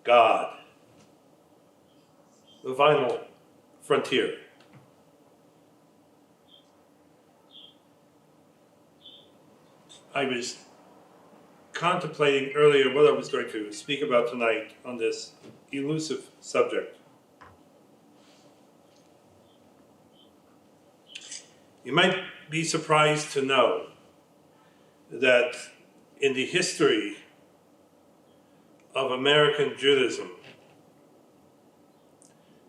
God, the final frontier. I was contemplating earlier what I was going to speak about tonight on this elusive subject. You might be surprised to know that in the history of American Judaism,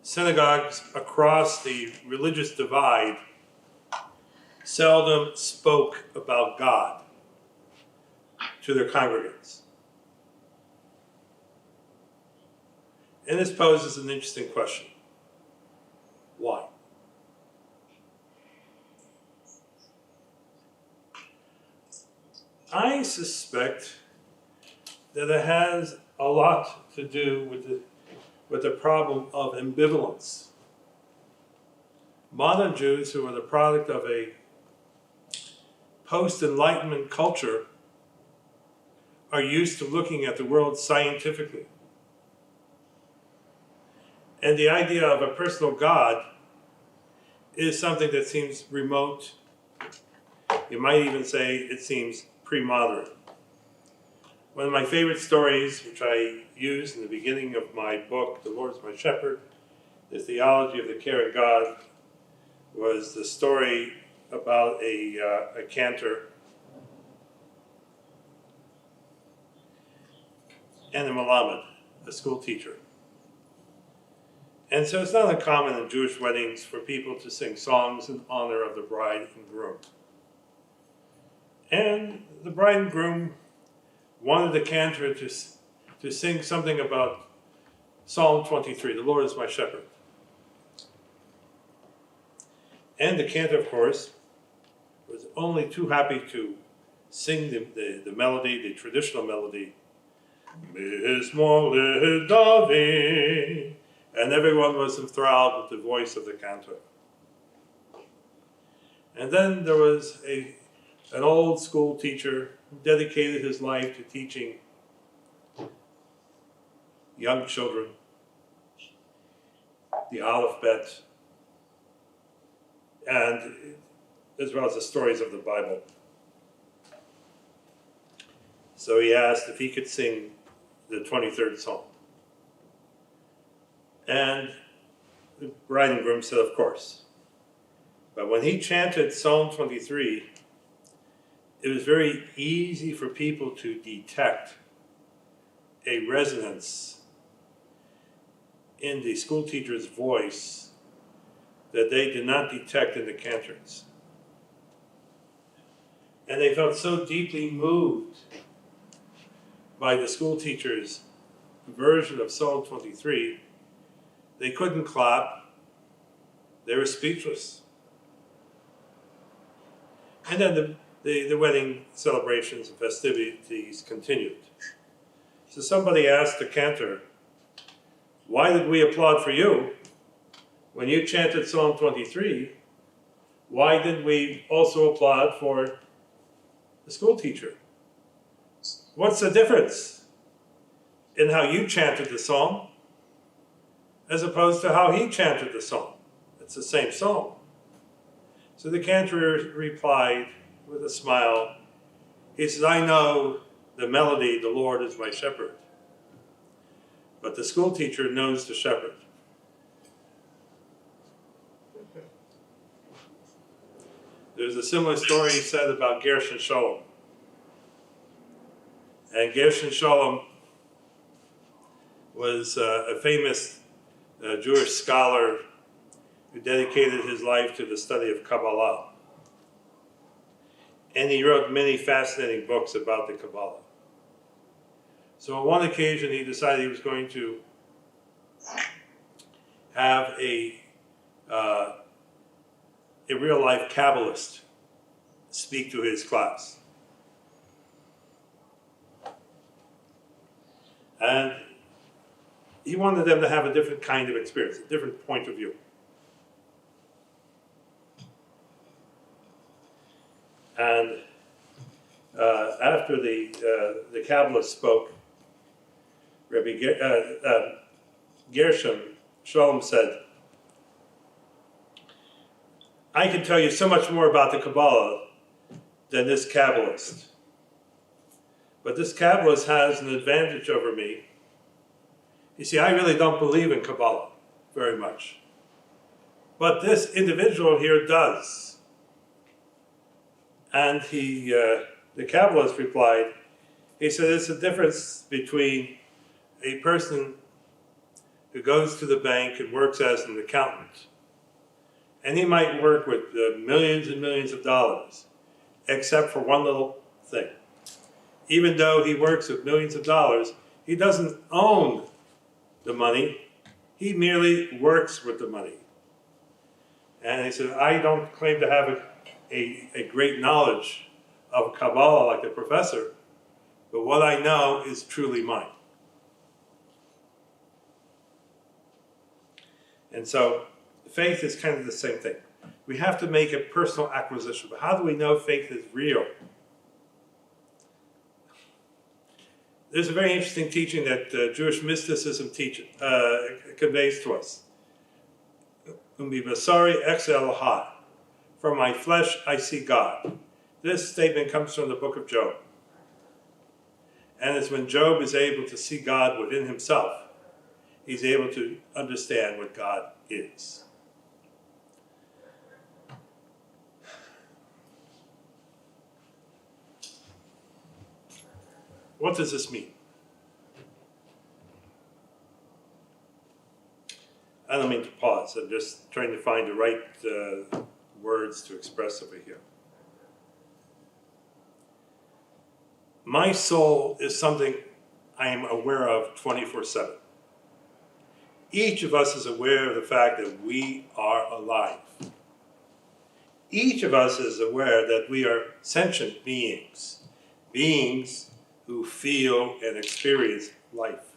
synagogues across the religious divide seldom spoke about God to their congregants. And this poses an interesting question. Why? I suspect that it has a lot to do with the problem of ambivalence. Modern Jews, who are the product of a post-Enlightenment culture, are used to looking at the world scientifically. And the idea of a personal God is something that seems remote. You might even say it seems pre-modern. One of my favorite stories, which I use in the beginning of my book, The Lord is My Shepherd, The Theology of the Caring God, was the story about a cantor and a Malamed, a school teacher. And so it's not uncommon in Jewish weddings for people to sing songs in honor of the bride and groom. And the bride and groom wanted the cantor to sing something about Psalm 23, the Lord is my shepherd. And the cantor, of course, was only too happy to sing the melody, the traditional melody, Mizmor David, and everyone was enthralled with the voice of the cantor. And then there was an old school teacher who dedicated his life to teaching young children the alphabet, and as well as the stories of the Bible. So he asked if he could sing the 23rd Psalm. And the bride and groom said, of course. But when he chanted Psalm 23, it was very easy for people to detect a resonance in the school teacher's voice that they did not detect in the cantor's. And they felt so deeply moved by the school teacher's version of Psalm 23, they couldn't clap, they were speechless. And then the wedding celebrations and festivities continued. So somebody asked the cantor, why did we applaud for you? When you chanted Psalm 23, why did we also applaud for the school teacher? What's the difference in how you chanted the psalm as opposed to how he chanted the psalm? It's the same psalm. So the cantor replied with a smile. He says, I know the melody, the Lord is my shepherd. But the school teacher knows the shepherd. There's a similar story said about Gershon Shalom. And Gershon Shalom was a famous Jewish scholar who dedicated his life to the study of Kabbalah. And he wrote many fascinating books about the Kabbalah. So on one occasion he decided he was going to have a real-life Kabbalist speak to his class. And he wanted them to have a different kind of experience, a different point of view. And after the Kabbalist spoke, Rabbi Gershom, Shalom said, I can tell you so much more about the Kabbalah than this Kabbalist. But this Kabbalist has an advantage over me. You see, I really don't believe in Kabbalah very much. But this individual here does. And the Kabbalist replied, he said, it's the difference between a person who goes to the bank and works as an accountant. And he might work with millions and millions of dollars, except for one little thing. Even though he works with millions of dollars, he doesn't own the money. He merely works with the money. And he said, I don't claim to have a great knowledge of Kabbalah like the professor, but what I know is truly mine. And so faith is kind of the same thing. We have to make a personal acquisition. But how do we know faith is real? There's a very interesting teaching that Jewish mysticism conveys to us. From my flesh I see God. This statement comes from the book of Job. And it's when Job is able to see God within himself, he's able to understand what God is. What does this mean? I don't mean to pause. I'm just trying to find the right words to express over here. My soul is something I am aware of 24/7. Each of us is aware of the fact that we are alive. Each of us is aware that we are sentient beings, beings who feel and experience life.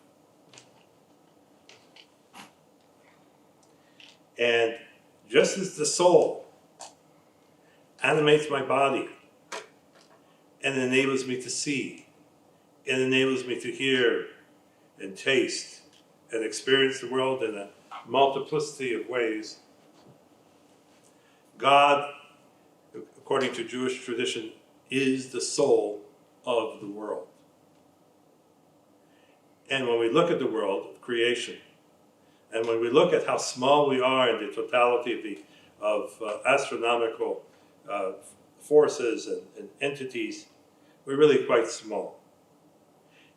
And just as the soul animates my body and enables me to see, and enables me to hear and taste and experience the world in a multiplicity of ways, God, according to Jewish tradition, is the soul of the world. And when we look at the world of creation, and when we look at how small we are in the totality of astronomical forces and entities, we're really quite small.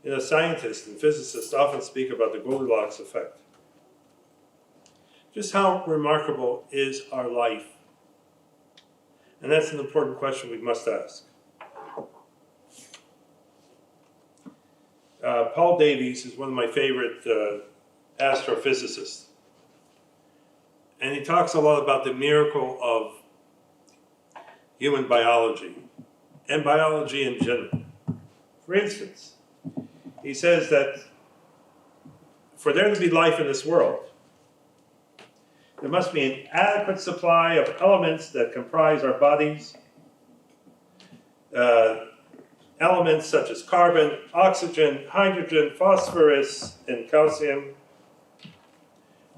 You know, scientists and physicists often speak about the Goldilocks effect. Just how remarkable is our life? And that's an important question we must ask. Paul Davies is one of my favorite astrophysicists. And he talks a lot about the miracle of human biology and biology in general. For instance, he says that for there to be life in this world, there must be an adequate supply of elements that comprise our bodies, elements such as carbon, oxygen, hydrogen, phosphorus, and calcium.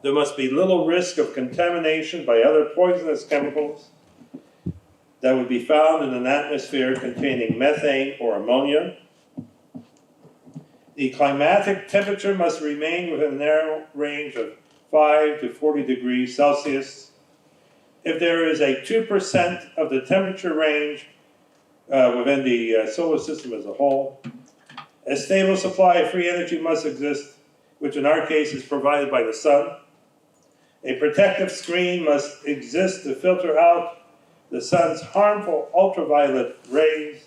There must be little risk of contamination by other poisonous chemicals that would be found in an atmosphere containing methane or ammonia. The climatic temperature must remain within a narrow range of 5 to 40 degrees Celsius. If there is a 2% of the temperature range within the solar system as a whole, a stable supply of free energy must exist, which in our case is provided by the sun. A protective screen must exist to filter out the sun's harmful ultraviolet rays.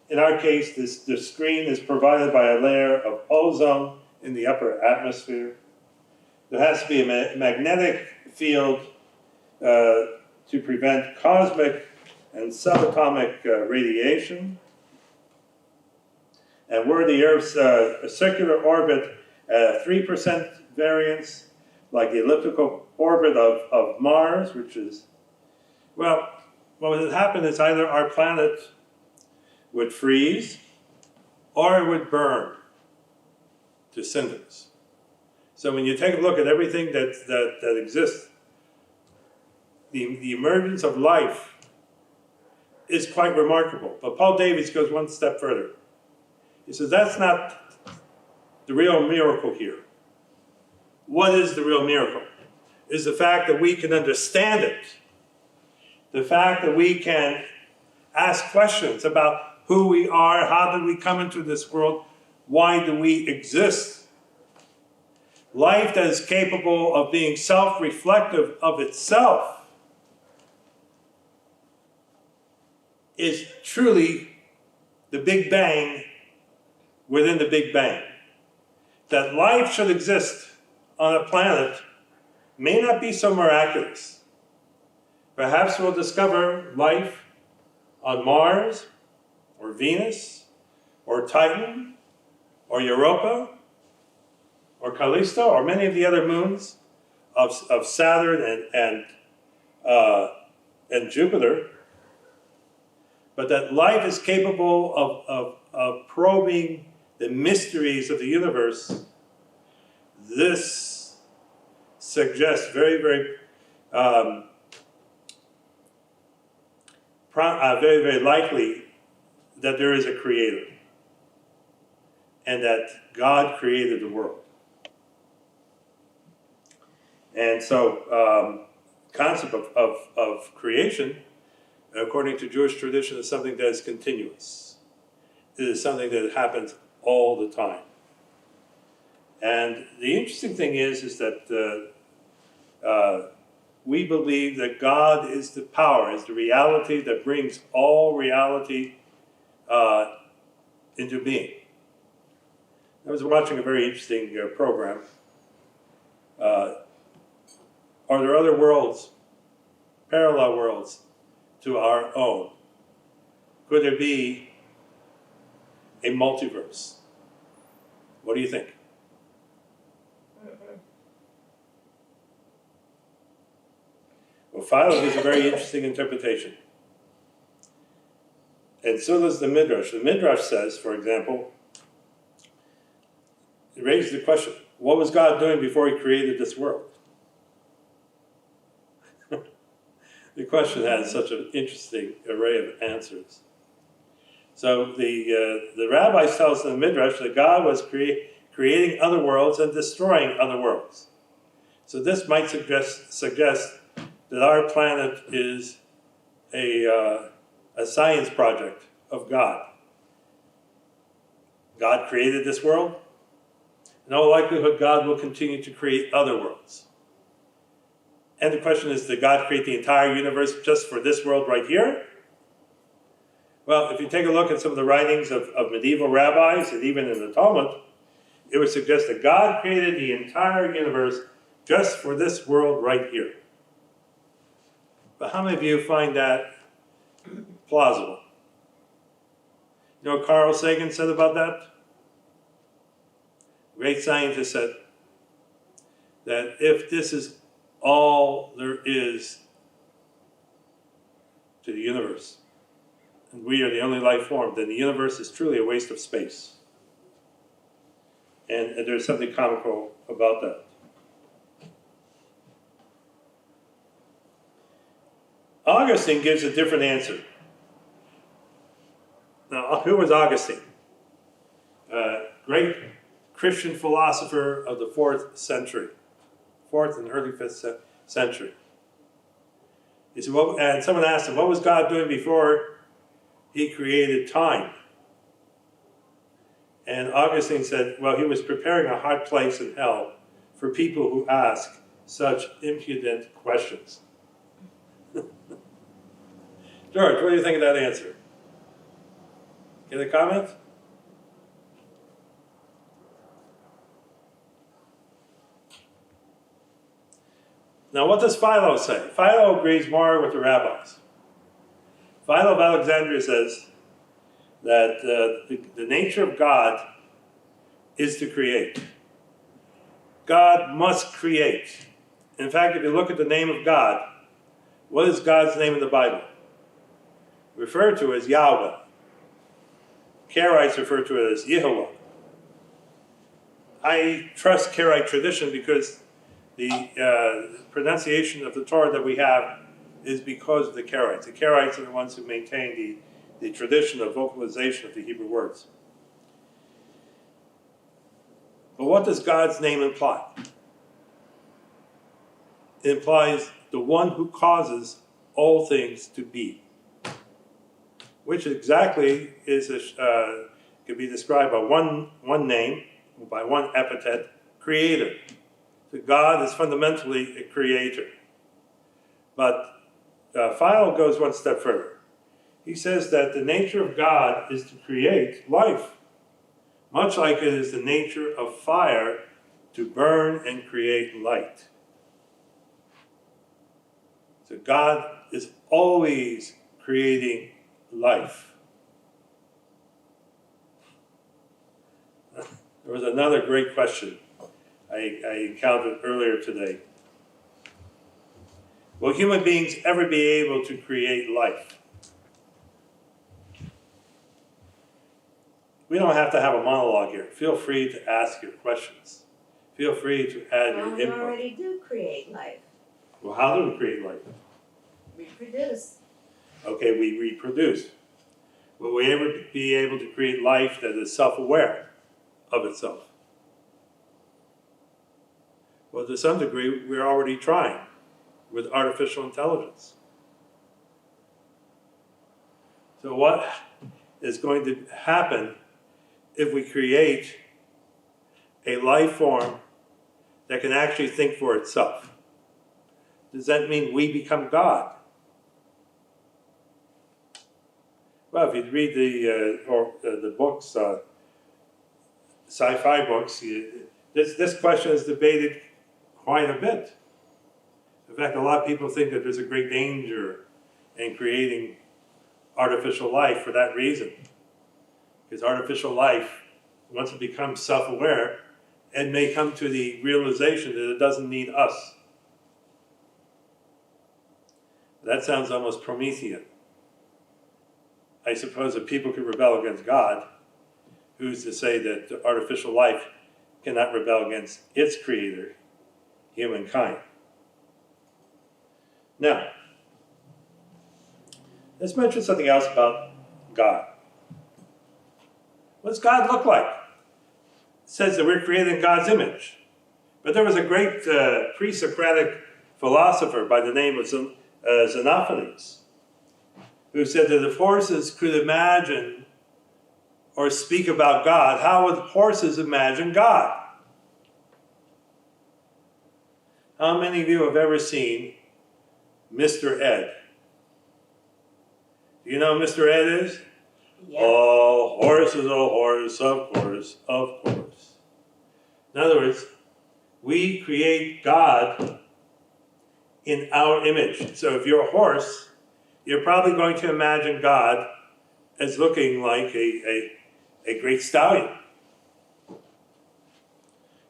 In our case, the screen is provided by a layer of ozone in the upper atmosphere. There has to be a magnetic field to prevent cosmic and subatomic radiation. And were the Earth's circular orbit 3% variance, like the elliptical orbit of Mars, which is, well, what would happen is either our planet would freeze or it would burn. descendants. So when you take a look at everything that exists, the emergence of life is quite remarkable. But Paul Davies goes one step further. He says that's not the real miracle here. What is the real miracle? Is the fact that we can understand it. The fact that we can ask questions about who we are, how did we come into this world, why do we exist? Life that is capable of being self-reflective of itself is truly the Big Bang within the Big Bang. That life should exist on a planet may not be so miraculous. Perhaps we'll discover life on Mars, or Venus, or Titan, or Europa, or Callisto, or many of the other moons of Saturn and Jupiter. But that life is capable of probing the mysteries of the universe, this suggests very, very, very likely that there is a creator and that God created the world. And so, concept of creation, according to Jewish tradition, is something that is continuous. It is something that happens all the time. And the interesting thing is that we believe that God is the power, is the reality that brings all reality into being. I was watching a very interesting program. Are there other worlds, parallel worlds to our own? Could there be a multiverse? What do you think? Well, Philo gives a very interesting interpretation. And so does the Midrash. The Midrash says, for example, it raises the question, what was God doing before he created this world? The question has such an interesting array of answers. So the rabbis tell us in the Midrash that God was creating other worlds and destroying other worlds. So this might suggest that our planet is a science project of God. God created this world. In all likelihood, God will continue to create other worlds. And the question is, did God create the entire universe just for this world right here? Well, if you take a look at some of the writings of medieval rabbis, and even in the Talmud, it would suggest that God created the entire universe just for this world right here. But how many of you find that plausible? You know what Carl Sagan said about that? A great scientist said that if this is all there is to the universe, and we are the only life form, then the universe is truly a waste of space. And there's something comical about that. Augustine gives a different answer. Now, who was Augustine? Great Christian philosopher of the 4th century, 4th and early 5th century. He said, and someone asked him, what was God doing before he created time? And Augustine said, well, he was preparing a hot place in hell for people who ask such impudent questions. George, what do you think of that answer? Get a comment? Now, what does Philo say? Philo agrees more with the rabbis. Philo of Alexandria says that the nature of God is to create. God must create. In fact, if you look at the name of God, what is God's name in the Bible? Referred to as Yahweh. Karaites refer to it as Yehovah. I trust Karaite tradition because the pronunciation of the Torah that we have is because of the Karaites. The Karaites are the ones who maintain the tradition of vocalization of the Hebrew words. But what does God's name imply? It implies the one who causes all things to be, which exactly is could be described by one name, by one epithet, creator. So God is fundamentally a creator. But Philo goes one step further. He says that the nature of God is to create life, much like it is the nature of fire to burn and create light. So God is always creating life. There was another great question I encountered earlier today. Will human beings ever be able to create life? We don't have to have a monologue here. Feel free to ask your questions. Feel free to add your We input. already do create life. Well, how do we create life? Reproduce. Okay, we reproduce. Will we ever be able to create life that is self-aware of itself? Well, to some degree, we're already trying with artificial intelligence. So what is going to happen if we create a life form that can actually think for itself? Does that mean we become God? Well, if you read the books, sci-fi books, this question is debated quite a bit. In fact, a lot of people think that there's a great danger in creating artificial life for that reason. Because artificial life, once it becomes self-aware, it may come to the realization that it doesn't need us. That sounds almost Promethean. I suppose if people could rebel against God, who's to say that the artificial life cannot rebel against its creator, humankind? Now, let's mention something else about God. What does God look like? It says that we're created in God's image. But there was a great pre-Socratic philosopher by the name of Xenophanes, who said that if horses could imagine or speak about God, how would horses imagine God? How many of you have ever seen Mr. Ed? Do you know who Mr. Ed is? Yeah. Oh, horse is a horse, of course, of course. In other words, we create God in our image. So if you're a horse, you're probably going to imagine God as looking like a great stallion.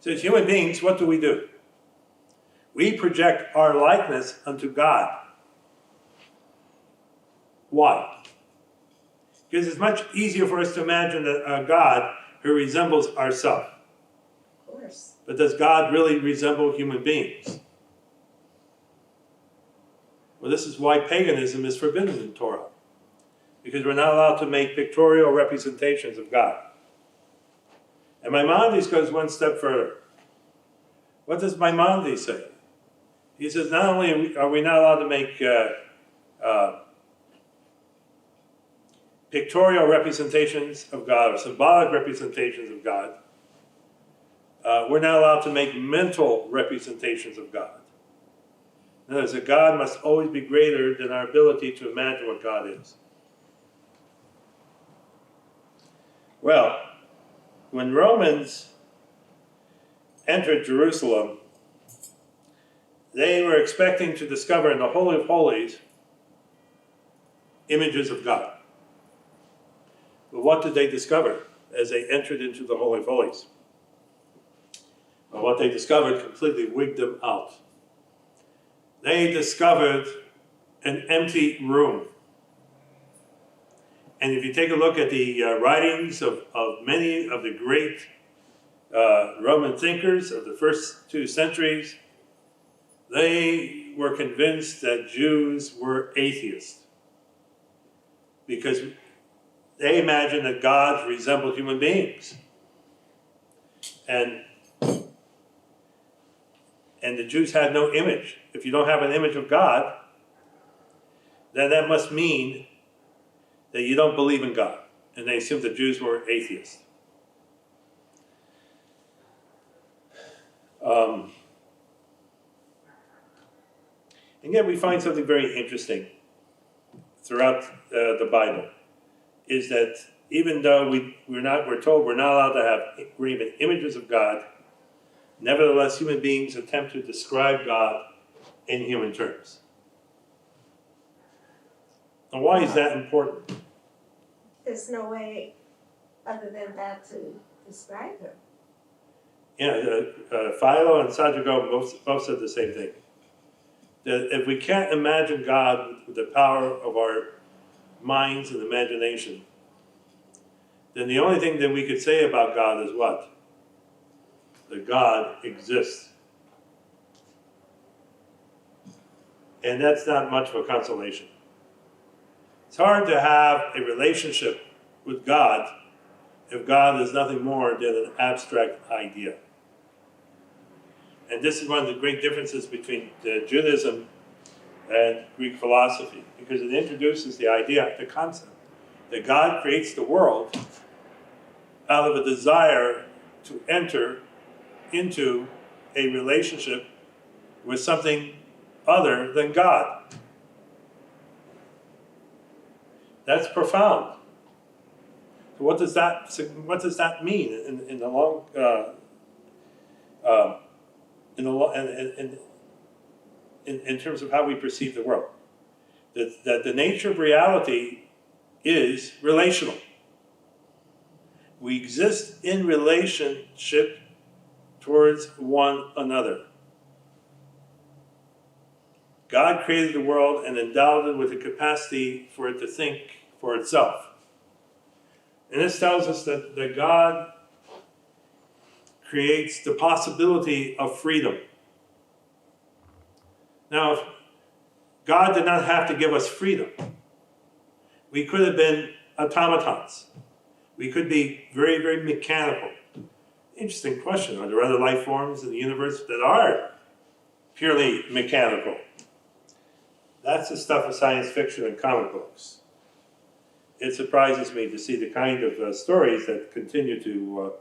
So as human beings, what do? We project our likeness unto God. Why? Because it's much easier for us to imagine a God who resembles ourselves. Of course. But does God really resemble human beings? Well, this is why paganism is forbidden in Torah. Because we're not allowed to make pictorial representations of God. And Maimonides goes one step further. What does Maimonides say? He says not only are we not allowed to make pictorial representations of God or symbolic representations of God, we're not allowed to make mental representations of God. In other words, that God must always be greater than our ability to imagine what God is. Well, when Romans entered Jerusalem, they were expecting to discover in the Holy of Holies images of God. But what did they discover as they entered into the Holy of Holies? Well, what they discovered completely wigged them out. They discovered an empty room. And if you take a look at the writings of many of the great Roman thinkers of the first 2 centuries, they were convinced that Jews were atheists because they imagined that gods resembled human beings. And the Jews had no image. If you don't have an image of God, then that must mean that you don't believe in God. And they assumed that Jews were atheists. And yet we find something very interesting throughout the Bible, is that even though we're told we're not allowed to have graven images of God, nevertheless human beings attempt to describe God in human terms. And why is that important? There's no way other than that to describe her. Yeah, Philo and Sadhugo both said the same thing. That if we can't imagine God with the power of our minds and imagination, then the only thing that we could say about God is what? That God exists. And that's not much of a consolation. It's hard to have a relationship with God if God is nothing more than an abstract idea. And this is one of the great differences between Judaism and Greek philosophy, because it introduces the idea, the concept, that God creates the world out of a desire to enter into a relationship with something other than God. That's profound. So what does that mean in the long in terms of how we perceive the world? That the nature of reality is relational. We exist in relationship towards one another. God created the world and endowed it with the capacity for it to think for itself. And this tells us that God creates the possibility of freedom. Now, if God did not have to give us freedom, we could have been automatons. We could be very, very mechanical. Interesting question. Are there other life forms in the universe that are purely mechanical? That's the stuff of science fiction and comic books. It surprises me to see the kind of stories that continue to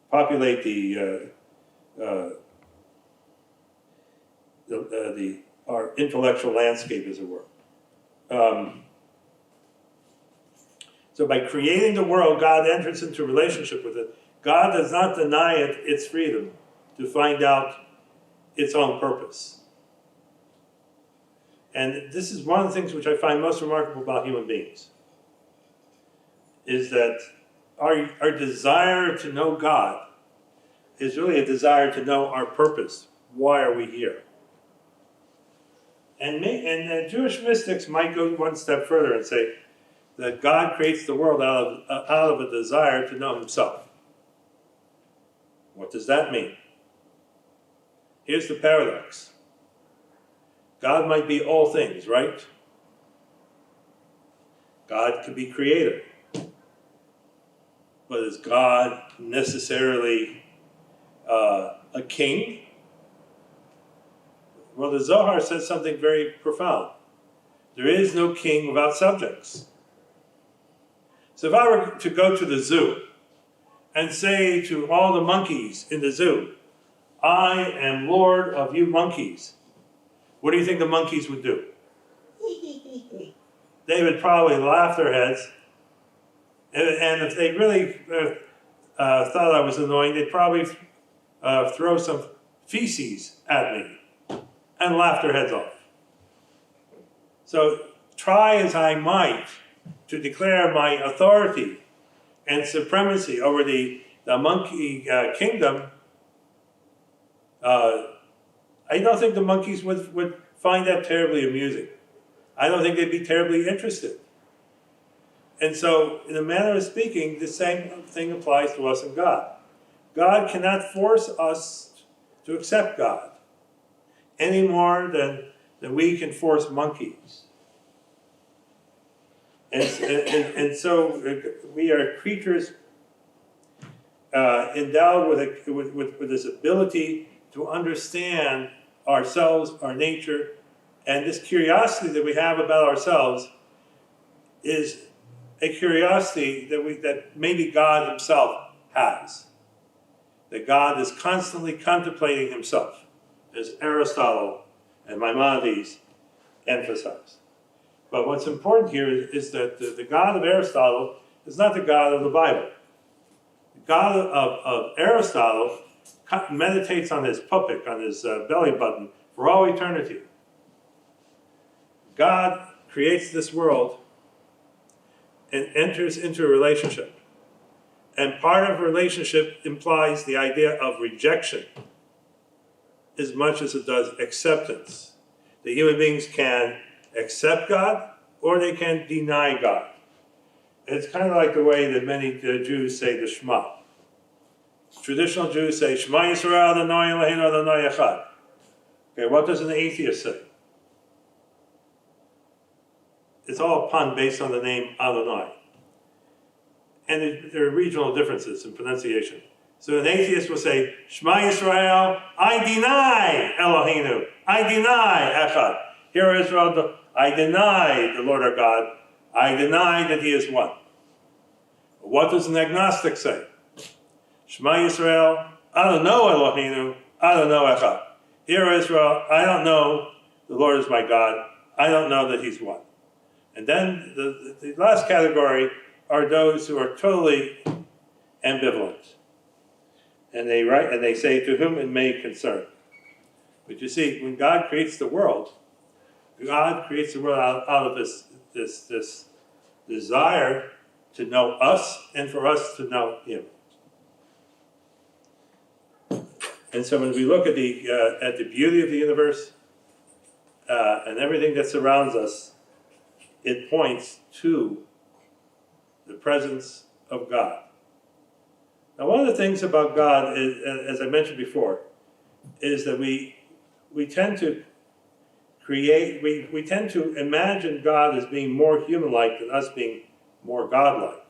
populate our intellectual landscape, as it were. So by creating the world, God enters into a relationship with it. God does not deny it its freedom to find out its own purpose. And this is one of the things which I find most remarkable about human beings, is that our desire to know God is really a desire to know our purpose. Why are we here? And Jewish mystics might go one step further and say that God creates the world out of a desire to know himself. What does that mean? Here's the paradox. God might be all things, right? God could be creator. But is God necessarily a king? Well, the Zohar says something very profound. There is no king without subjects. So if I were to go to the zoo and say to all the monkeys in the zoo, I am Lord of you monkeys, what do you think the monkeys would do? They would probably laugh their heads. And if they really thought I was annoying, they'd probably throw some feces at me and laugh their heads off. So try as I might to declare my authority and supremacy over the monkey kingdom, I don't think the monkeys would find that terribly amusing. I don't think they'd be terribly interested. And so, in a manner of speaking, the same thing applies to us and God. God cannot force us to accept God any more than we can force monkeys. And so we are creatures endowed with this ability to understand ourselves, our nature, and this curiosity that we have about ourselves is a curiosity that maybe God himself has. That God is constantly contemplating himself, as Aristotle and Maimonides emphasize. But what's important here is that the God of Aristotle is not the God of the Bible. The God of Aristotle meditates on his puppet, on his belly button, for all eternity. God creates this world and enters into a relationship. And part of relationship implies the idea of rejection as much as it does acceptance. The human beings can accept God or they can deny God. It's kind of like the way that many Jews say the Shema. Traditional Jews say, Shema Yisrael Adonai Eloheinu Adonai Echad. Okay, what does an atheist say? It's all a pun based on the name Adonai. And there are regional differences in pronunciation. So an atheist will say, Shema Yisrael, I deny Eloheinu, I deny Echad. Hear Israel, I deny the Lord our God, I deny that he is one. What does an agnostic say? Shema Yisrael, I don't know Eloheinu, I don't know Echad. Hear Israel, I don't know the Lord is my God, I don't know that he's one. And then the last category are those who are totally ambivalent. And they write and they say, to whom it may concern. But you see, when God creates the world, God creates the world out of this desire to know us and for us to know him. And so when we look at the beauty of the universe and everything that surrounds us, it points to the presence of God. Now, one of the things about God, is, as I mentioned before, is that we tend to we tend to imagine God as being more human-like than us being more God-like.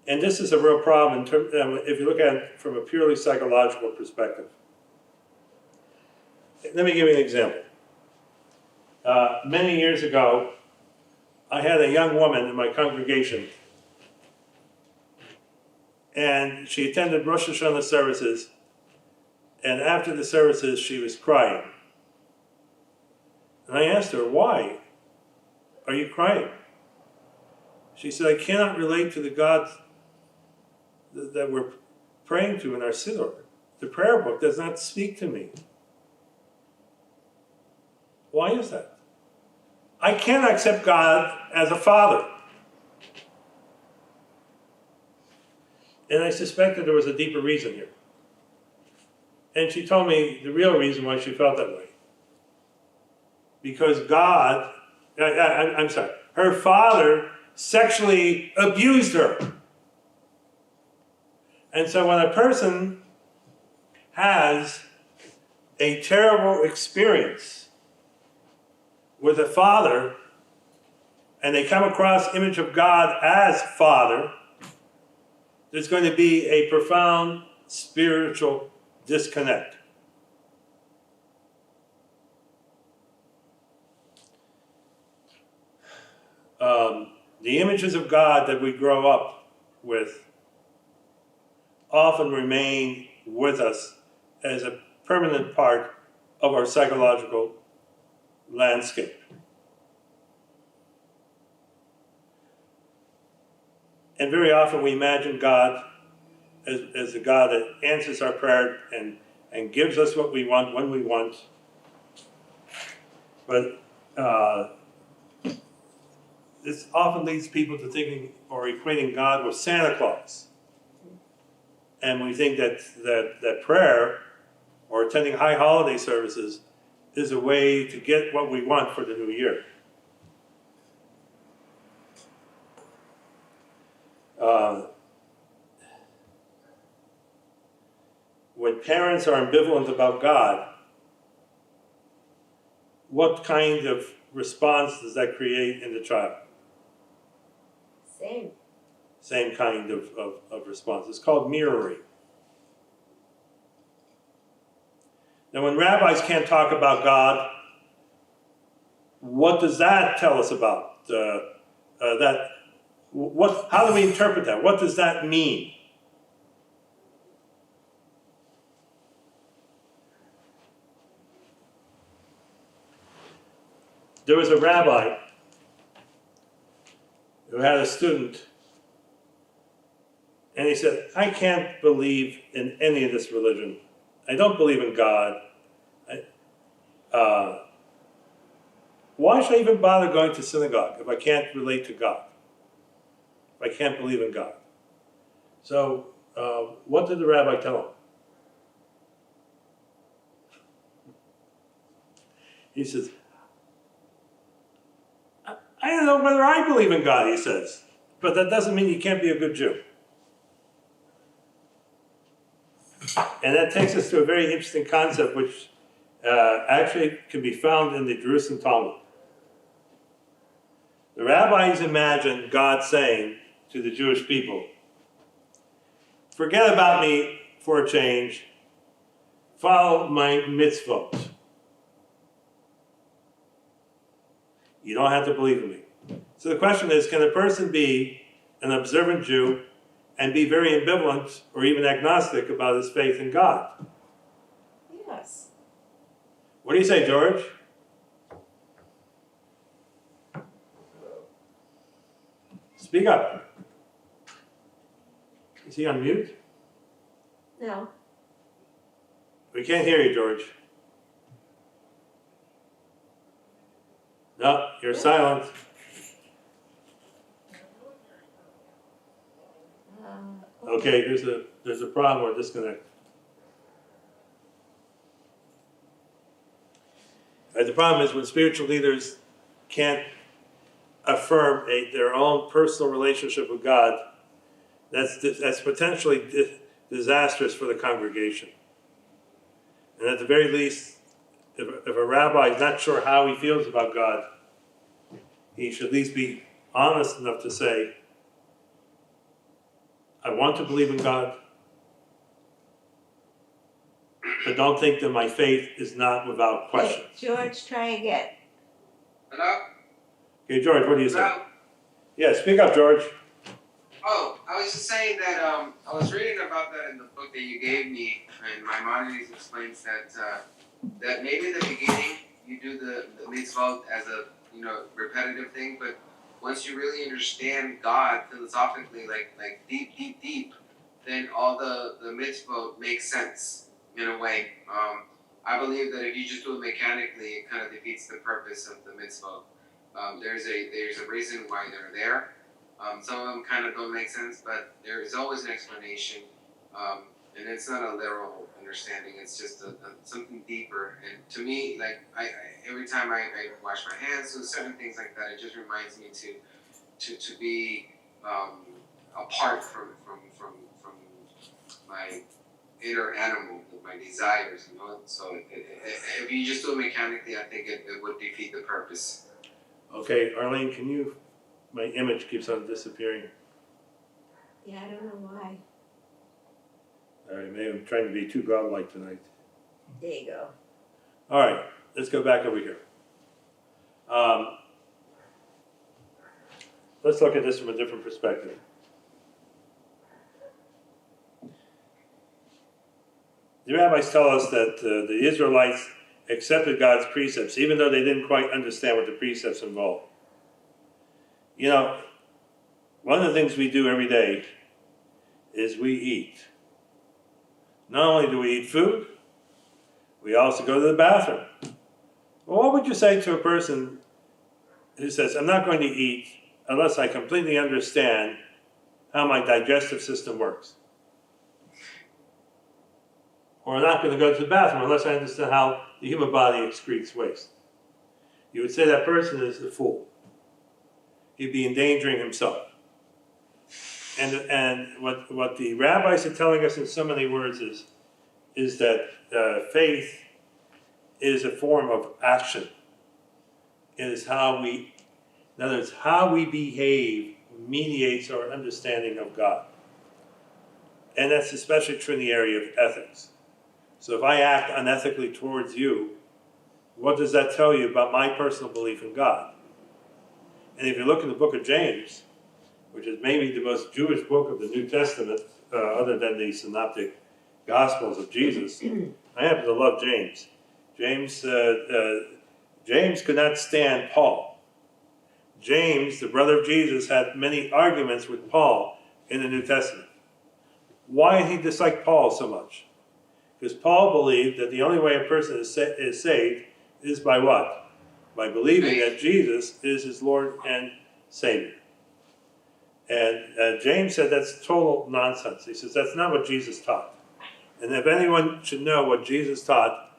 And this is a real problem if you look at it from a purely psychological perspective. Let me give you an example. Many years ago, I had a young woman in my congregation, and she attended Rosh Hashanah services, and after the services, she was crying. And I asked her, why are you crying? She said, I cannot relate to the God that we're praying to in our siddur. The prayer book does not speak to me. Why is that? I cannot accept God as a father. And I suspected there was a deeper reason here. And she told me the real reason why she felt that way. Because God, I'm sorry, her father sexually abused her. And so when a person has a terrible experience with a father, and they come across image of God as father, there's going to be a profound spiritual disconnect. The images of God that we grow up with often remain with us as a permanent part of our psychological landscape. And very often we imagine God as a God that answers our prayer and gives us what we want when we want. But this often leads people to thinking or equating God with Santa Claus. And we think that prayer or attending high holiday services is a way to get what we want for the new year. when parents are ambivalent about God, what kind of response does that create in the child? Same kind of response. It's called mirroring. Now, when rabbis can't talk about God, what does that tell us about that? How do we interpret that? What does that mean? There was a rabbi who had a student, and he said, I can't believe in any of this religion. I don't believe in God. Why should I even bother going to synagogue if I can't relate to God? If I can't believe in God? So, what did the rabbi tell him? He says, I don't know whether I believe in God, he says, but that doesn't mean you can't be a good Jew. And that takes us to a very interesting concept which actually can be found in the Jerusalem Talmud. The rabbis imagined God saying to the Jewish people, forget about me for a change, follow my mitzvot. You don't have to believe in me. So the question is, can a person be an observant Jew and be very ambivalent or even agnostic about his faith in God? Yes. What do you say, George? Speak up. Is he on mute? No. We can't hear you, George. No, you're silent. Okay, there's a problem or disconnect. The problem is when spiritual leaders can't affirm their own personal relationship with God, that's potentially disastrous for the congregation. And at the very least, if a rabbi is not sure how he feels about God, he should at least be honest enough to say, I want to believe in God, but don't think that my faith is not without question. Hey, George, try again. Hello? Okay, George, what do you say? Hello? Yeah, speak up, George. Oh, I was just saying that I was reading about that in the book that you gave me, and Maimonides explains that that maybe in the beginning you do the mitzvot as a repetitive thing, but once you really understand God philosophically, like deep, then all the mitzvot makes sense in a way. I believe that if you just do it mechanically, it kind of defeats the purpose of the mitzvot. There's a reason why they're there. Some of them kind of don't make sense, but there is always an explanation, and it's not a literal understanding. It's just something deeper. And to me, like I every time I wash my hands, do certain things like that, it just reminds me to be apart from my inner animal, my desires. So if you just do it mechanically, I think it would defeat the purpose. Okay, Arlene, can you? My image keeps on disappearing. Yeah, I don't know why. All right, maybe I'm trying to be too godlike tonight. There you go. All right, let's go back over here. Let's look at this from a different perspective. The rabbis tell us that the Israelites accepted God's precepts, even though they didn't quite understand what the precepts involved. You know, one of the things we do every day is we eat. Not only do we eat food, we also go to the bathroom. Well, what would you say to a person who says, I'm not going to eat unless I completely understand how my digestive system works? Or I'm not going to go to the bathroom unless I understand how the human body excretes waste. You would say that person is a fool. He'd be endangering himself. And what the rabbis are telling us in so many words is that faith is a form of action. It is how we, in other words, how we behave mediates our understanding of God. And that's especially true in the area of ethics. So if I act unethically towards you, what does that tell you about my personal belief in God? And if you look in the book of James, which is maybe the most Jewish book of the New Testament, other than the synoptic Gospels of Jesus, I happen to love James. James could not stand Paul. James, the brother of Jesus, had many arguments with Paul in the New Testament. Why did he dislike Paul so much? Because Paul believed that the only way a person is saved is by what? By believing that Jesus is his Lord and Savior. And James said that's total nonsense. He says that's not what Jesus taught. And if anyone should know what Jesus taught,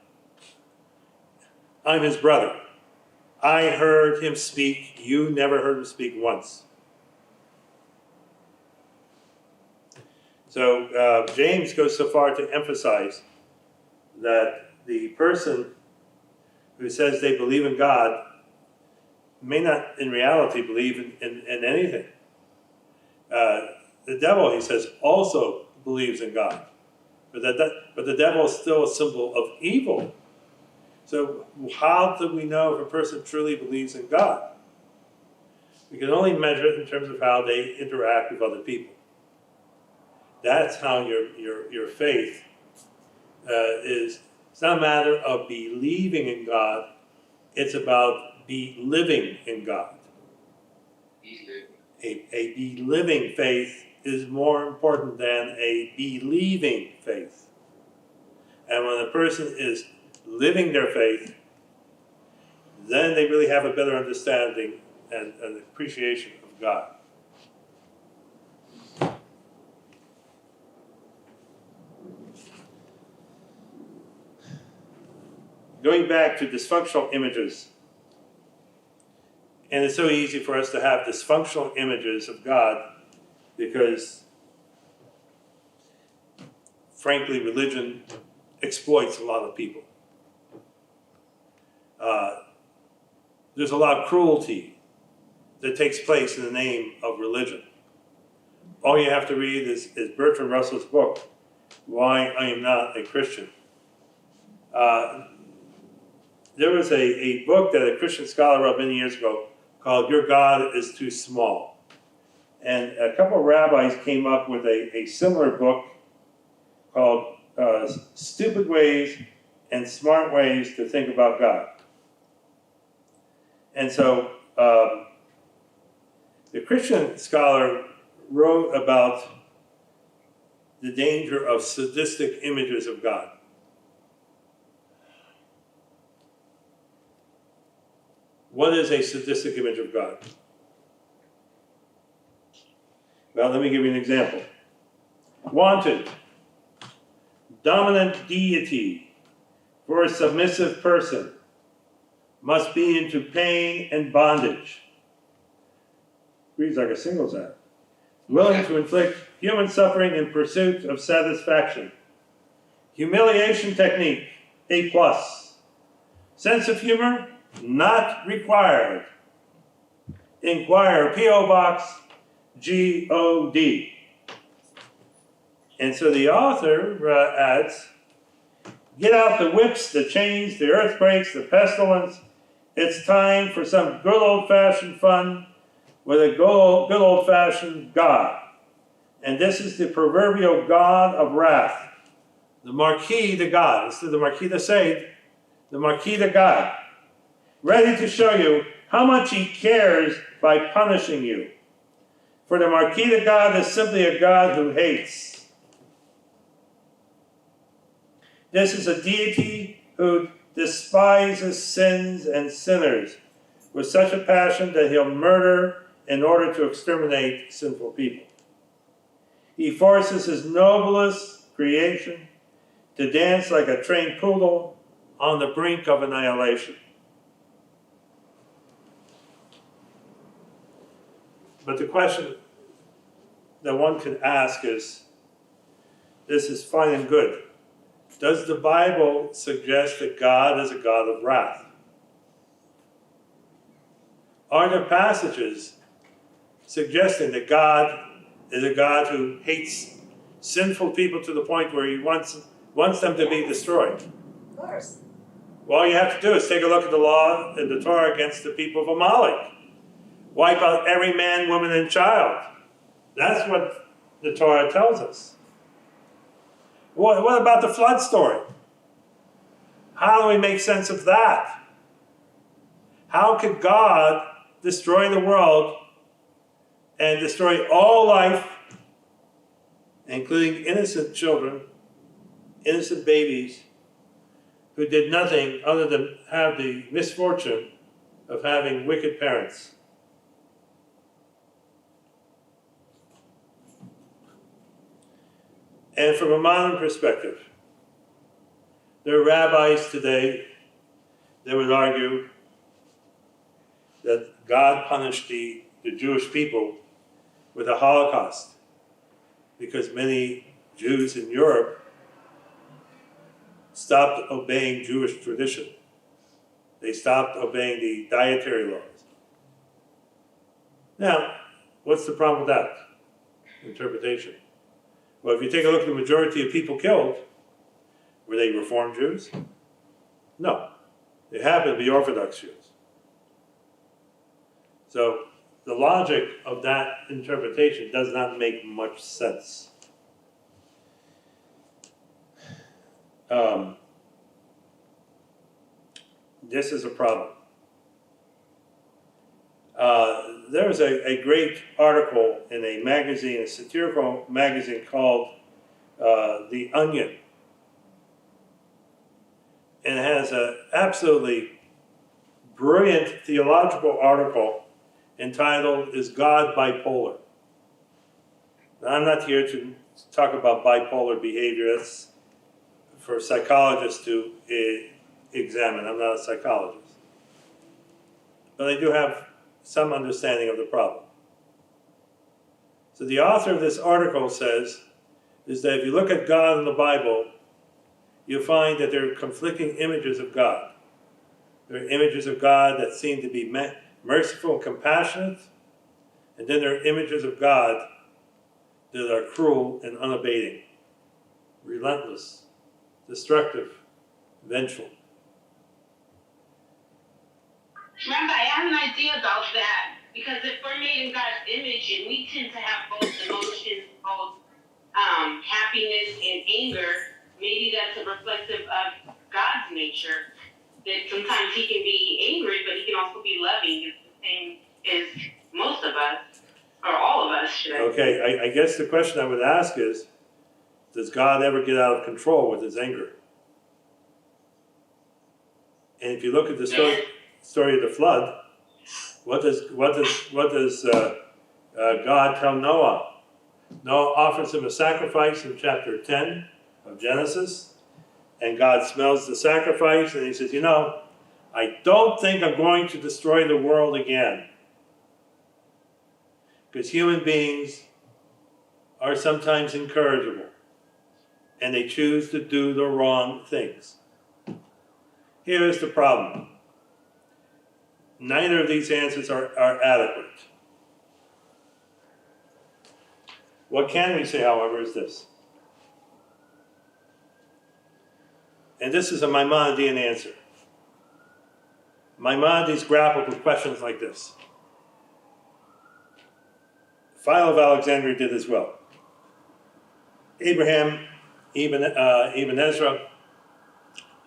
I'm his brother. I heard him speak. You never heard him speak once. So James goes so far to emphasize that the person who says they believe in God may not in reality believe in anything. The devil, he says, also believes in God. But the devil is still a symbol of evil. So how do we know if a person truly believes in God? We can only measure it in terms of how they interact with other people. That's how your faith is. It's not a matter of believing in God. It's about living in God. A believing faith is more important than a believing faith. And when a person is living their faith, then they really have a better understanding and an appreciation of God. Going back to dysfunctional images, and it's so easy for us to have dysfunctional images of God because, frankly, religion exploits a lot of people. There's a lot of cruelty that takes place in the name of religion. All you have to read is Bertrand Russell's book, Why I Am Not a Christian. There was a book that a Christian scholar wrote many years ago called Your God is Too Small. And a couple of rabbis came up with a similar book called Stupid Ways and Smart Ways to Think About God. And so the Christian scholar wrote about the danger of sadistic images of God. What is a sadistic image of God? Well, let me give you an example. Wanted, dominant deity for a submissive person must be into pain and bondage. Reads like a singles act. Willing to inflict human suffering in pursuit of satisfaction. Humiliation technique, A+. Sense of humor, not required. Inquire, P.O. Box, G.O.D. And so the author adds, get out the whips, the chains, the earthquakes, the pestilence. It's time for some good old-fashioned fun with a good old-fashioned God. And this is the proverbial God of wrath. The Marquis de God. Instead of the Marquis de Sade, the Marquis de God. Ready to show you how much he cares by punishing you. For the Marquis de God is simply a God who hates. This is a deity who despises sins and sinners with such a passion that he'll murder in order to exterminate sinful people. He forces his noblest creation to dance like a trained poodle on the brink of annihilation. But the question that one could ask is, this is fine and good. Does the Bible suggest that God is a God of wrath? Are there passages suggesting that God is a God who hates sinful people to the point where he wants them to be destroyed? Of course. Well, all you have to do is take a look at the law in the Torah against the people of Amalek. Wipe out every man, woman, and child. That's what the Torah tells us. What about the flood story? How do we make sense of that? How could God destroy the world and destroy all life, including innocent children, innocent babies, who did nothing other than have the misfortune of having wicked parents? And from a modern perspective, there are rabbis today that would argue that God punished the Jewish people with a Holocaust because many Jews in Europe stopped obeying Jewish tradition. They stopped obeying the dietary laws. Now, what's the problem with that interpretation? Well, if you take a look at the majority of people killed, were they Reformed Jews? No. They happen to be Orthodox Jews. So the logic of that interpretation does not make much sense. This is a problem. There was a great article in a magazine, a satirical magazine called The Onion. And it has an absolutely brilliant theological article entitled, "Is God Bipolar?" Now, I'm not here to talk about bipolar behavior. That's for psychologists to examine. I'm not a psychologist. But I do have some understanding of the problem. So the author of this article says, is that if you look at God in the Bible, you'll find that there are conflicting images of God. There are images of God that seem to be merciful and compassionate, and then there are images of God that are cruel and unabating, relentless, destructive, vengeful. Remember, I have an idea about that, because if we're made in God's image and we tend to have both emotions, both happiness and anger, maybe that's a reflective of God's nature, that sometimes he can be angry, but he can also be loving. It's the same as most of us, or all of us, should I say. Okay, I guess the question I would ask is, does God ever get out of control with his anger? And if you look at the story of the flood, what does God tell Noah? Noah offers him a sacrifice in chapter 10 of Genesis, and God smells the sacrifice and he says, I don't think I'm going to destroy the world again. Because human beings are sometimes incorrigible, and they choose to do the wrong things. Here's the problem. Neither of these answers are adequate. What can we say, however, is this. And this is a Maimonidean answer. Maimonides grappled with questions like this. Philo of Alexandria did as well. Abraham, Ibn Ezra,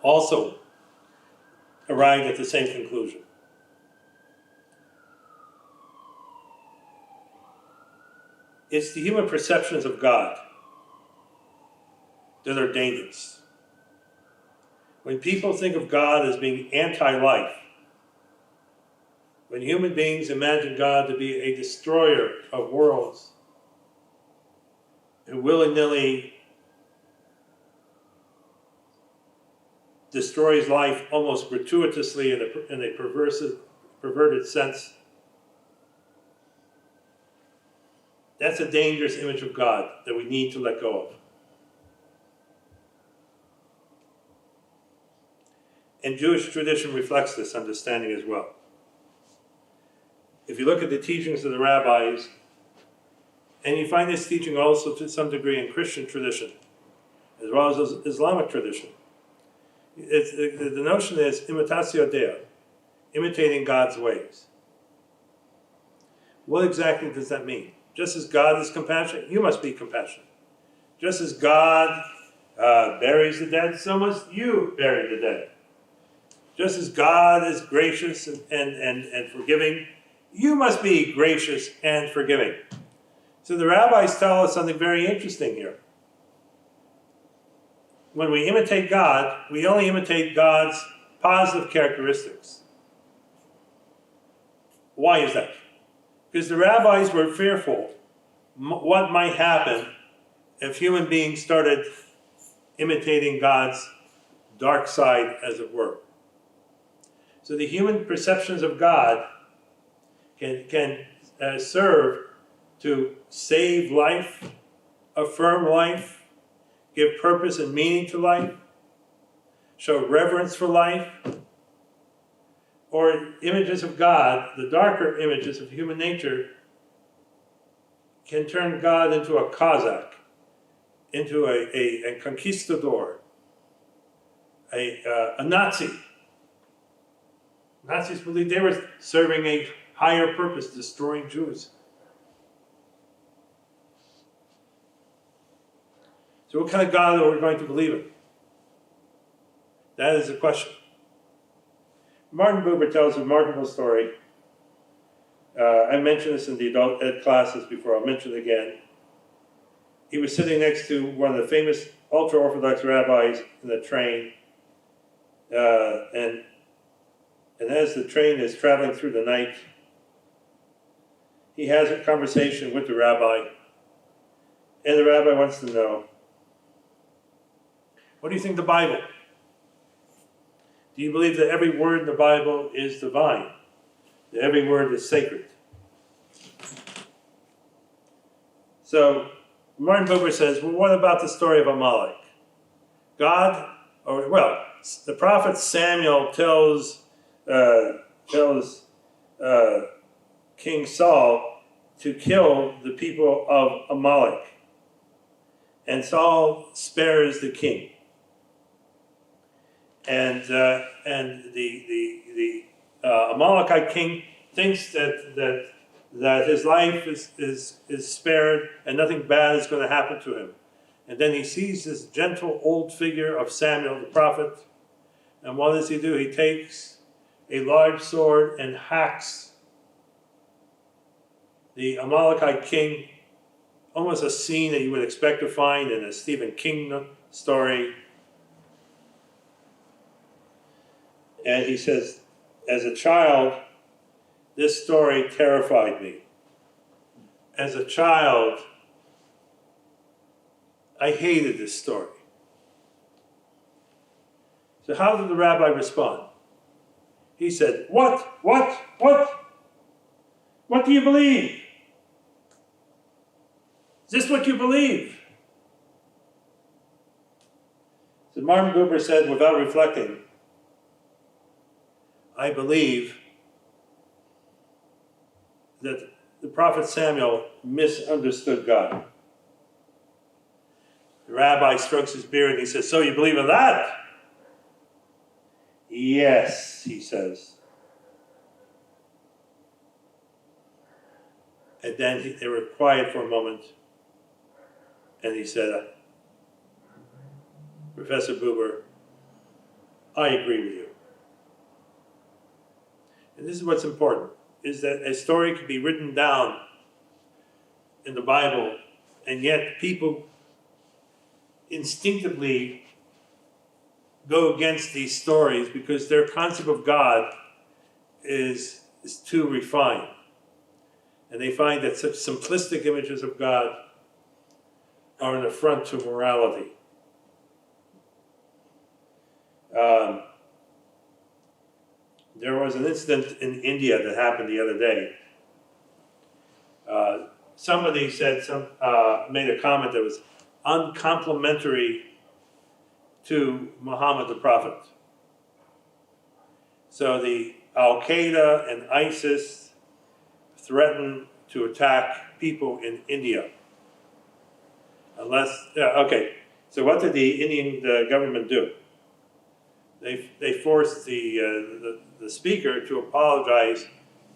also arrived at the same conclusion. It's the human perceptions of God that are dangerous. When people think of God as being anti-life, when human beings imagine God to be a destroyer of worlds, who willy-nilly destroys life almost gratuitously in a perverted sense, That's a dangerous image of God that we need to let go of. And Jewish tradition reflects this understanding as well. If you look at the teachings of the rabbis, and you find this teaching also to some degree in Christian tradition, as well as Islamic tradition, the notion is imitatio Deo, imitating God's ways. What exactly does that mean? Just as God is compassionate, you must be compassionate. Just as God buries the dead, so must you bury the dead. Just as God is gracious and forgiving, you must be gracious and forgiving. So the rabbis tell us something very interesting here. When we imitate God, we only imitate God's positive characteristics. Why is that? Because the rabbis were fearful what might happen if human beings started imitating God's dark side, as it were. So the human perceptions of God can serve to save life, affirm life, give purpose and meaning to life, show reverence for life, or images of God, the darker images of human nature, can turn God into a Cossack, into a conquistador, a Nazi. Nazis believed they were serving a higher purpose, destroying Jews. So what kind of God are we going to believe in? That is the question. Martin Buber tells a remarkable story. I mentioned this in the adult ed classes before. I'll mention it again. He was sitting next to one of the famous ultra-Orthodox rabbis in the train, and as the train is traveling through the night, he has a conversation with the rabbi, and the rabbi wants to know, what do you think of the Bible? Do you believe that every word in the Bible is divine? That every word is sacred? So Martin Buber says, well, what about the story of Amalek? The prophet Samuel tells King Saul to kill the people of Amalek. And Saul spares the king. And the Amalekite king thinks that his life is spared and nothing bad is going to happen to him. And then he sees this gentle old figure of Samuel the prophet. And what does he do? He takes a large sword and hacks the Amalekite king, almost a scene that you would expect to find in a Stephen King story. And he says, as a child, this story terrified me. As a child, I hated this story. So how did the rabbi respond? He said, What do you believe? Is this what you believe? So Martin Buber said, without reflecting, I believe that the prophet Samuel misunderstood God. The rabbi strokes his beard and he says, so you believe in that? Yes, he says. And then they were quiet for a moment. And he said, Professor Buber, I agree with you. And this is what's important, is that a story can be written down in the Bible, and yet people instinctively go against these stories because their concept of God is too refined. And they find that such simplistic images of God are an affront to morality. There was an incident in India that happened the other day. somebody said made a comment that was uncomplimentary to Muhammad the Prophet. So the Al-Qaeda and ISIS threaten to attack people in India. Okay, so what did the Indian government do? They forced the speaker to apologize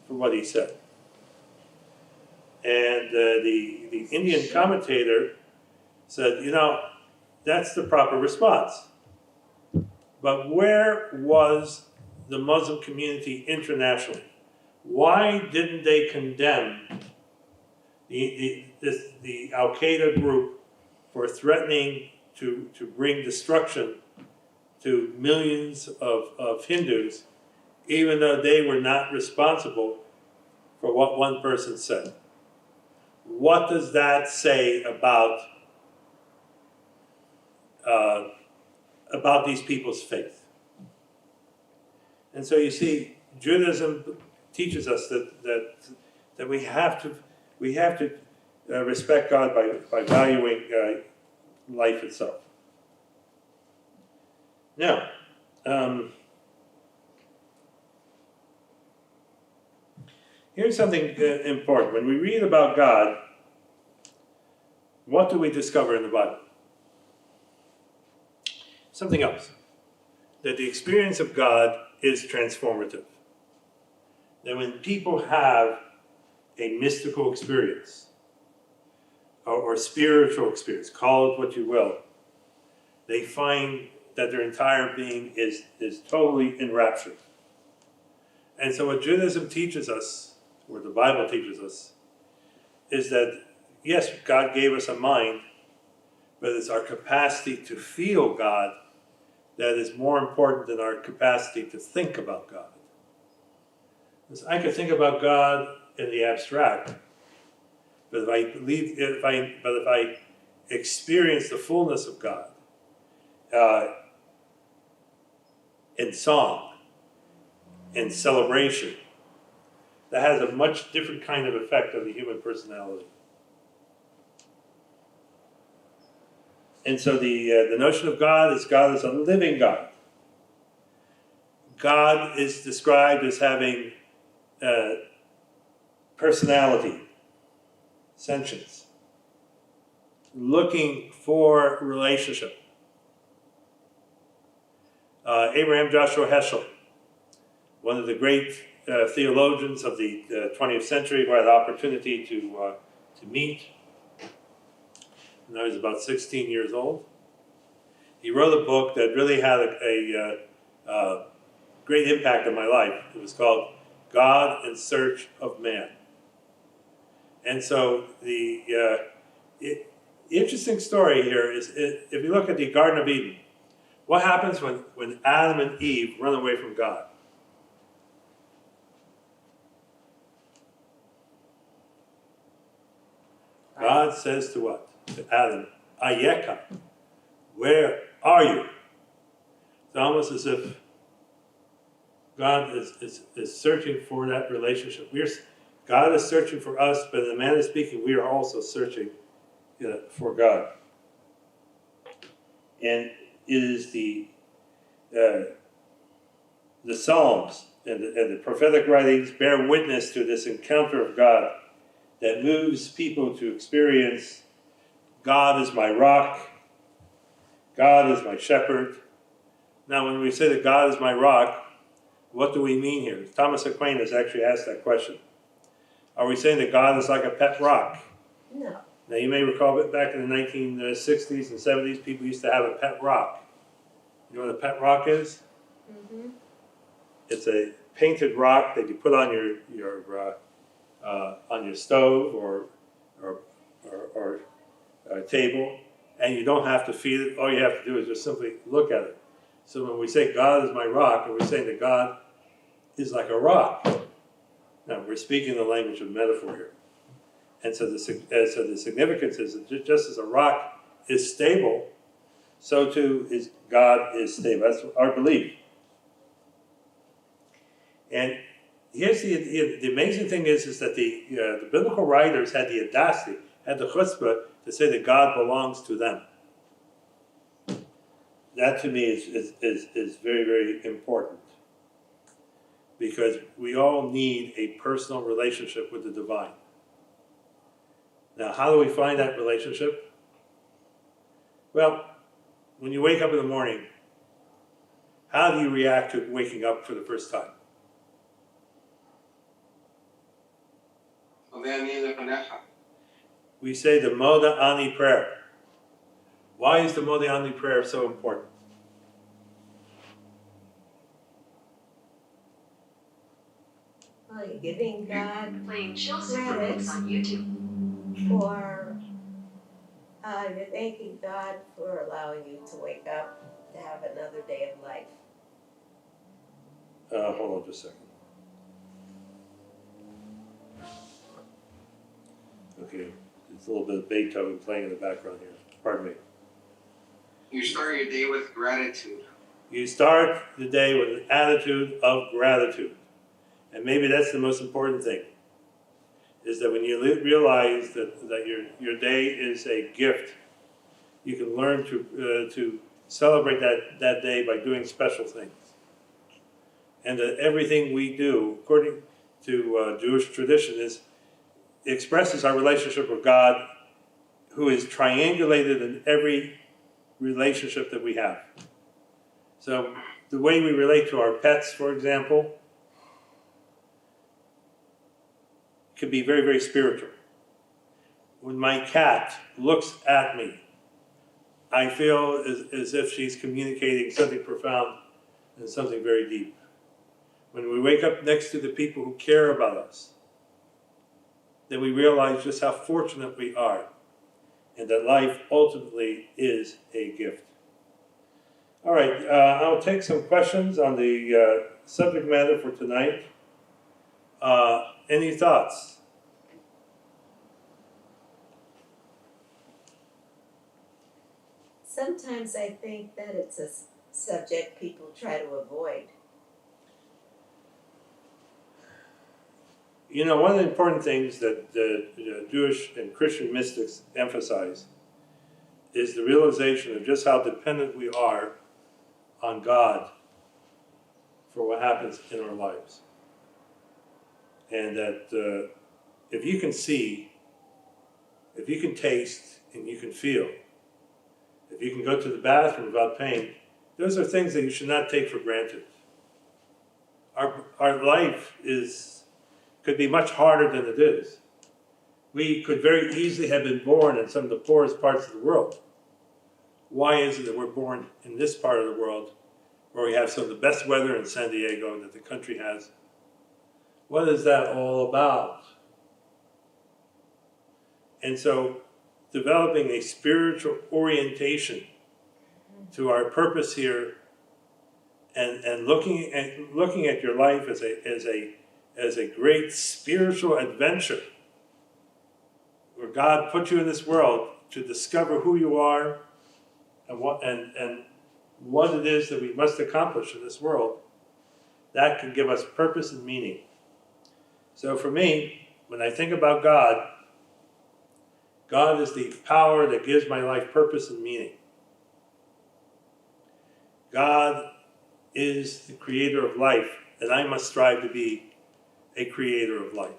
for what he said. And the Indian commentator said, that's the proper response. But where was the Muslim community internationally? Why didn't they condemn the Al-Qaeda group for threatening to bring destruction to millions of Hindus, even though they were not responsible for what one person said? What does that say about these people's faith? And so you see, Judaism teaches us that we have to respect God by valuing life itself. Now, here's something important. When we read about God, what do we discover in the Bible? Something else. That the experience of God is transformative. That when people have a mystical experience, or spiritual experience, call it what you will, they find that their entire being is totally enraptured. And so what Judaism teaches us, or the Bible teaches us, is that, yes, God gave us a mind, but it's our capacity to feel God that is more important than our capacity to think about God. Because I could think about God in the abstract, but if I experience the fullness of God in song, in celebration, that has a much different kind of effect on the human personality. And so the notion of God is a living God. God is described as having personality, sentience, looking for relationship. Abraham Joshua Heschel, one of the great theologians of the 20th century, who I had the opportunity to meet when I was about 16 years old. He wrote a book that really had a great impact on my life. It was called God in Search of Man. And so the interesting story here is, if you look at the Garden of Eden, what happens when Adam and Eve run away from God? God says to what? To Adam, Ayeka, where are you? It's almost as if God is searching for that relationship. God is searching for us, but in the manner of speaking, we are also searching for God. And it is the Psalms and the prophetic writings bear witness to this encounter of God that moves people to experience God is my rock, God is my shepherd. Now, when we say that God is my rock, what do we mean here? Thomas Aquinas actually asked that question. Are we saying that God is like a pet rock? No. Now, you may recall that back in the 1960s and 70s, people used to have a pet rock. You know what a pet rock is? Mm-hmm. It's a painted rock that you put on your stove or table, and you don't have to feed it. All you have to do is just simply look at it. So when we say God is my rock, we're saying that God is like a rock. Now, we're speaking the language of metaphor here. And so the significance is that just as a rock is stable, so too is God is stable. That's our belief. And here's the amazing thing is that the biblical writers had the audacity, had the chutzpah to say that God belongs to them. That to me is very, very important, because we all need a personal relationship with the divine. Now, how do we find that relationship? Well, when you wake up in the morning, how do you react to waking up for the first time? We say the Moda Ani prayer. Why is the Moda Ani prayer so important? Well, you're giving God Playing chill super mix on YouTube. for, you're thanking God for allowing you to wake up to have another day of life. Hold on just a second. Okay, it's a little bit of Beethoven playing in the background here. Pardon me. You start your day with gratitude. You start the day with an attitude of gratitude. And maybe that's the most important thing, is that when you realize that your day is a gift, you can learn to celebrate that day by doing special things. And that everything we do, according to Jewish tradition, expresses our relationship with God, who is triangulated in every relationship that we have. So the way we relate to our pets, for example, could be very, very spiritual. When my cat looks at me, I feel as if she's communicating something profound and something very deep. When we wake up next to the people who care about us, then we realize just how fortunate we are, and that life ultimately is a gift. All right, I'll take some questions on the subject matter for tonight. Any thoughts? Sometimes I think that it's a subject people try to avoid. You know, one of the important things that the Jewish and Christian mystics emphasize is the realization of just how dependent we are on God for what happens in our lives. And that if you can see, if you can taste, and you can feel, if you can go to the bathroom without pain, those are things that you should not take for granted. Our life could be much harder than it is. We could very easily have been born in some of the poorest parts of the world. Why is it that we're born in this part of the world where we have some of the best weather in San Diego that the country has? What is that all about? And so developing a spiritual orientation to our purpose here, and looking at your life as a great spiritual adventure, where God put you in this world to discover who you are and what it is that we must accomplish in this world, that can give us purpose and meaning. So for me, when I think about God, God is the power that gives my life purpose and meaning. God is the creator of life, and I must strive to be a creator of life.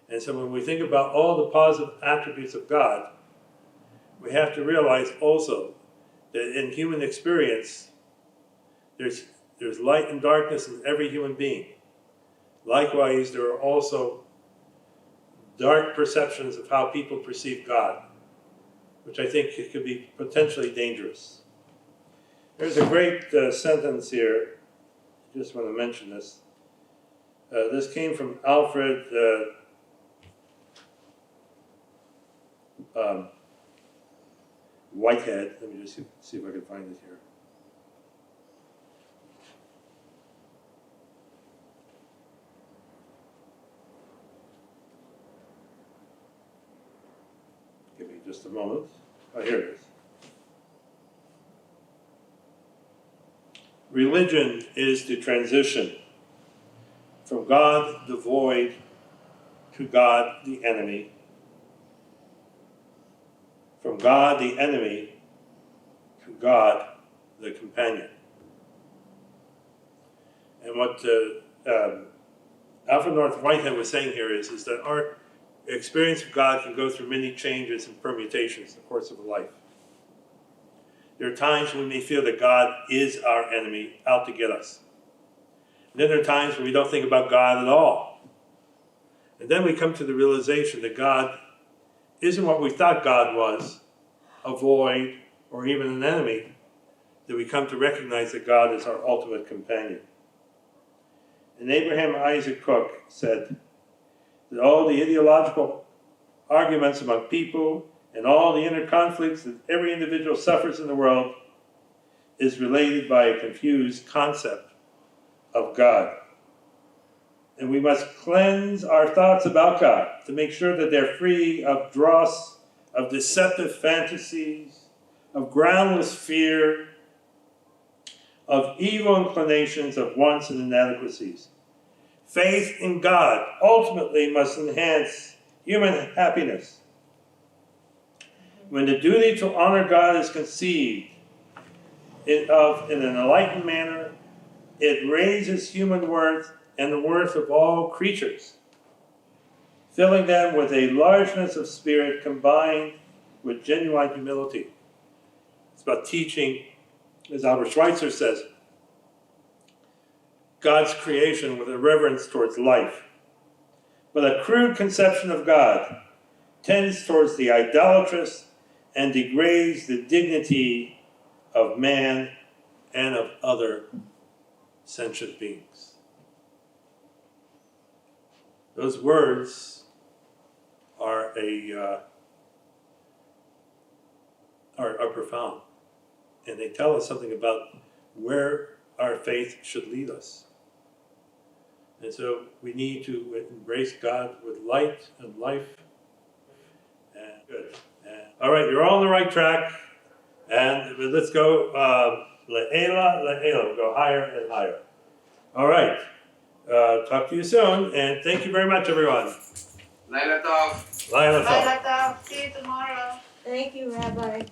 And so when we think about all the positive attributes of God, we have to realize also that in human experience, there's light and darkness in every human being. Likewise, there are also dark perceptions of how people perceive God, which I think could be potentially dangerous. There's a great sentence here. I just want to mention this. This came from Alfred Whitehead. Let me just see if I can find it here. Give me just a moment. Oh, here it is. Religion is the transition from God the void to God the enemy, from God the enemy to God the companion. And what Alfred North Whitehead was saying here is that our experience of God can go through many changes and permutations in the course of a life. There are times when we may feel that God is our enemy, out to get us. And then there are times when we don't think about God at all. And then we come to the realization that God isn't what we thought God was, a void or even an enemy, that we come to recognize that God is our ultimate companion. And Abraham Isaac Cook said that all the ideological arguments among people and all the inner conflicts that every individual suffers in the world is related by a confused concept of God. And we must cleanse our thoughts about God to make sure that they're free of dross, of deceptive fantasies, of groundless fear, of evil inclinations, of wants and inadequacies. Faith in God ultimately must enhance human happiness. When the duty to honor God is conceived of in an enlightened manner, it raises human worth and the worth of all creatures, filling them with a largeness of spirit combined with genuine humility. It's about teaching, as Albert Schweitzer says, God's creation with a reverence towards life. But a crude conception of God tends towards the idolatrous and degrades the dignity of man and of other sentient beings. Those words are profound, and they tell us something about where our faith should lead us. And so we need to embrace God with light and life. And good. All right, you're all on the right track. And let's go le'ela, go higher and higher. All right. Talk to you soon, and thank you very much, everyone. Laila Tov. Laila Tov. Bye, Lata. See you tomorrow. Thank you, Rabbi.